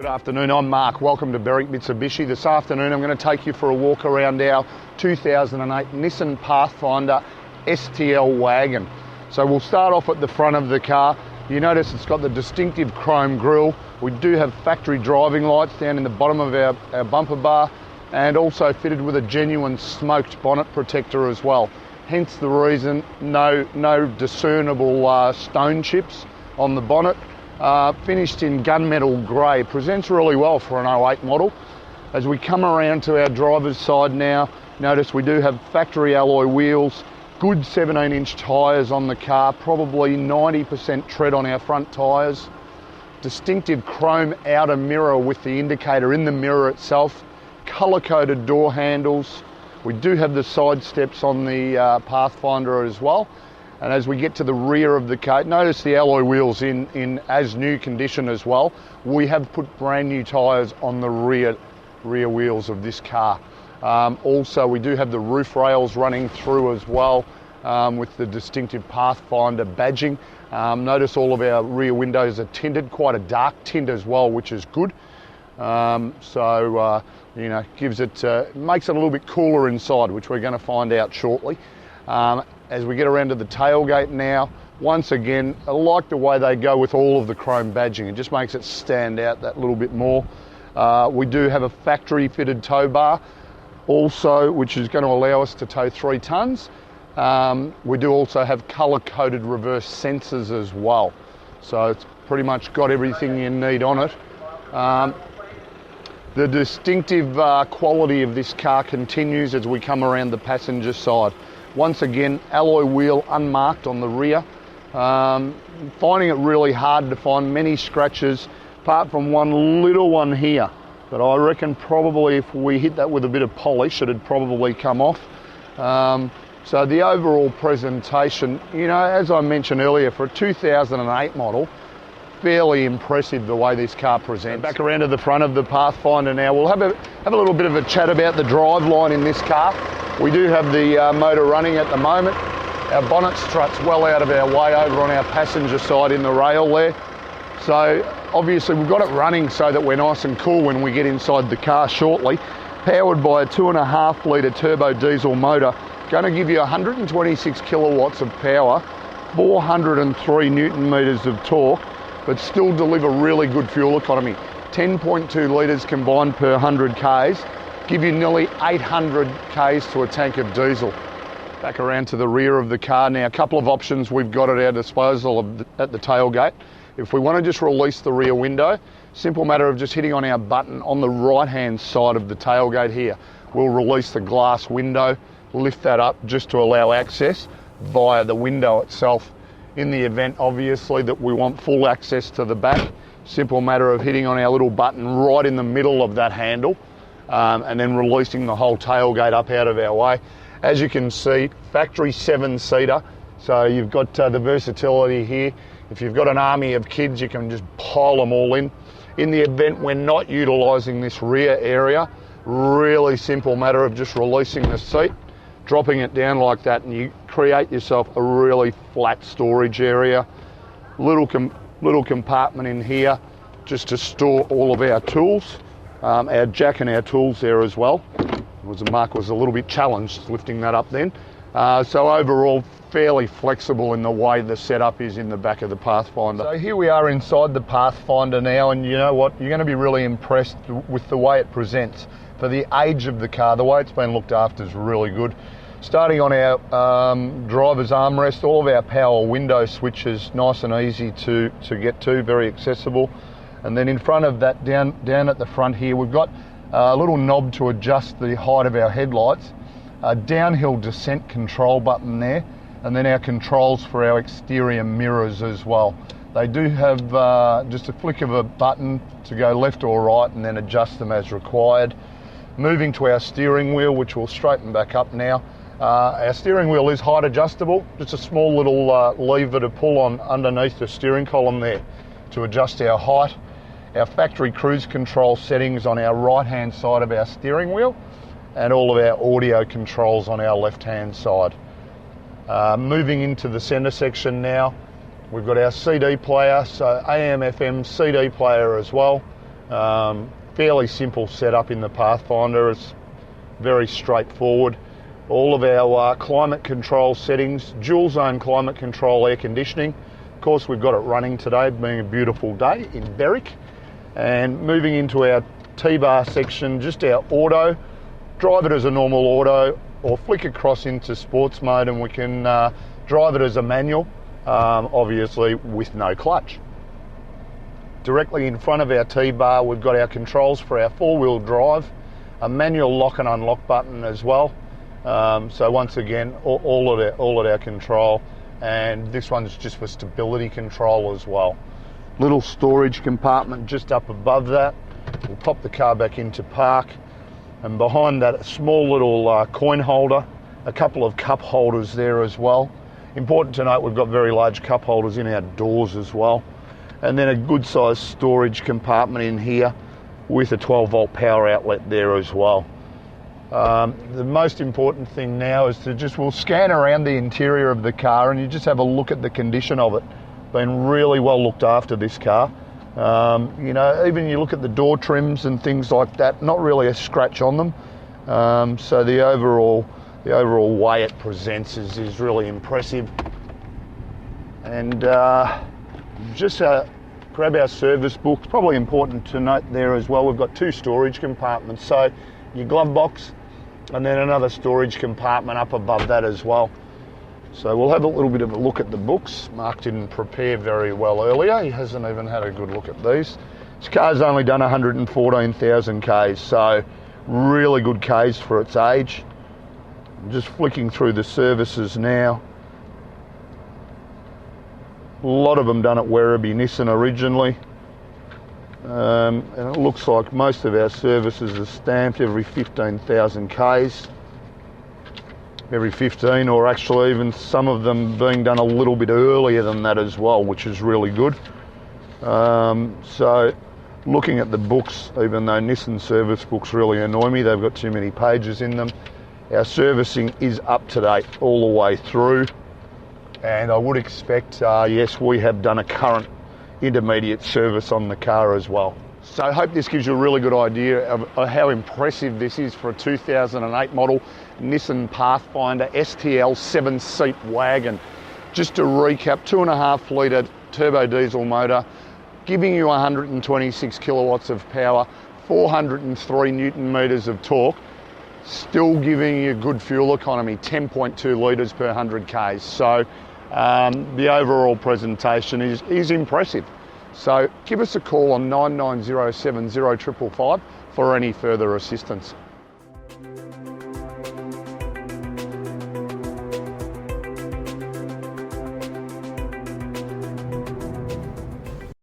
Good afternoon, I'm Mark. Welcome to Berwick Mitsubishi. This afternoon I'm going to take you for a walk around our 2008 Nissan Pathfinder STL Wagon. So we'll start off at the front of the car. You notice it's got the distinctive chrome grille. We do have factory driving lights down in the bottom of our bumper bar, and also fitted with a genuine smoked bonnet protector as well. Hence the reason no discernible stone chips on the bonnet. Finished in gunmetal grey, presents really well for an 08 model. As we come around to our driver's side now, notice we do have factory alloy wheels, good 17-inch tyres on the car, probably 90% tread on our front tyres. Distinctive chrome outer mirror with the indicator in the mirror itself, colour-coded door handles. We do have the side steps on the Pathfinder as well. And as we get to the rear of the car, notice the alloy wheels in as new condition as well. We have put brand new tyres on the rear wheels of this car. Also, we do have the roof rails running through as well, with the distinctive Pathfinder badging. Notice all of our rear windows are tinted, quite a dark tint as well, which is good. You know, gives it, makes it a little bit cooler inside, which we're going to find out shortly. As we get around to the tailgate now, once again, I like the way they go with all of the chrome badging. It just makes it stand out that little bit more. We do have a factory fitted tow bar also, which is going to allow us to tow 3 tonnes. We do also have colour-coded reverse sensors as well. So it's pretty much got everything you need on it. The distinctive quality of this car continues as we come around the passenger side. Once again, alloy wheel unmarked on the rear. Finding it really hard to find many scratches, apart from one little one here. But I reckon probably if we hit that with a bit of polish, it'd probably come off. So the overall presentation, you know, as I mentioned earlier, for a 2008 model, fairly impressive the way this car presents. Back around to the front of the Pathfinder now. We'll have a little bit of a chat about the driveline in this car. We do have the motor running at the moment. Our bonnet strut's well out of our way over on our passenger side in the rail there. So obviously we've got it running so that we're nice and cool when we get inside the car shortly. Powered by a 2.5 litre turbo diesel motor, going to give you 126 kilowatts of power, 403 newton metres of torque, but still deliver really good fuel economy. 10.2 litres combined per 100 Ks, give you nearly 800 Ks to a tank of diesel. Back around to the rear of the car now, a couple of options we've got at our disposal at the tailgate. If we want to just release the rear window, simple matter of just hitting on our button on the right-hand side of the tailgate here. We'll release the glass window, lift that up just to allow access via the window itself. In the event, obviously, that we want full access to the back, simple matter of hitting on our little button right in the middle of that handle, and then releasing the whole tailgate up out of our way. As you can see, factory 7-seater, so you've got the versatility here. If you've got an army of kids, you can just pile them all in. In the event we're not utilising this rear area, really simple matter of just releasing the seat, dropping it down like that, and you create yourself a really flat storage area. Little compartment in here just to store all of our tools, our jack and our tools there as well. Mark was a little bit challenged lifting that up then. So overall, fairly flexible in the way the setup is in the back of the Pathfinder. So here we are inside the Pathfinder now, and you know what? You're going to be really impressed with the way it presents. For the age of the car, the way it's been looked after is really good. Starting on our driver's armrest, all of our power window switches, nice and easy to get to, very accessible. And then in front of that, down at the front here, we've got a little knob to adjust the height of our headlights, a downhill descent control button there, and then our controls for our exterior mirrors as well. They do have just a flick of a button to go left or right and then adjust them as required. Moving to our steering wheel, which we'll straighten back up now. Our steering wheel is height adjustable, just a small little lever to pull on underneath the steering column there to adjust our height. Our factory cruise control settings on our right hand side of our steering wheel, and all of our audio controls on our left hand side. Moving into the centre section now, we've got our CD player, so AM, FM, CD player as well. Fairly simple setup in the Pathfinder. It's very straightforward. All of our climate control settings, dual zone climate control air conditioning. Of course, we've got it running today, being a beautiful day in Berwick. And moving into our T-bar section, just our auto. Drive it as a normal auto or flick across into sports mode and we can drive it as a manual, obviously with no clutch. Directly in front of our T-bar, we've got our controls for our four-wheel drive, a manual lock and unlock button as well. So once again, all at our control, and this one's just for stability control as well. Little storage compartment just up above that. We'll pop the car back into park, and behind that, a small little coin holder, a couple of cup holders there as well. Important to note, we've got very large cup holders in our doors as well. And then a good sized storage compartment in here with a 12-volt power outlet there as well. The most important thing now is we'll scan around the interior of the car and you just have a look at the condition of it. Been really well looked after, this car. You know, even you look at the door trims and things like that, not really a scratch on them. So the overall way it presents is really impressive. And just grab our service book. Probably important to note there as well, we've got two storage compartments. So your glove box and then another storage compartment up above that as well. So we'll have a little bit of a look at the books. Mark didn't prepare very well earlier. He hasn't even had a good look at these. This car's only done 114,000 Ks, so really good Ks for its age. I'm just flicking through the services now. A lot of them done at Werribee Nissan originally. And it looks like most of our services are stamped every 15,000 Ks. Every 15, or actually even some of them being done a little bit earlier than that as well, which is really good. So looking at the books, even though Nissan service books really annoy me, they've got too many pages in them. Our servicing is up to date all the way through. And I would expect, yes, we have done a current intermediate service on the car as well. So I hope this gives you a really good idea of how impressive this is for a 2008 model Nissan Pathfinder STL 7-seat wagon. Just to recap, 2.5 litre turbo diesel motor, giving you 126 kilowatts of power, 403 Newton meters of torque, still giving you good fuel economy, 10.2 litres per 100 Ks. So the overall presentation is impressive. So give us a call on 99070555 for any further assistance.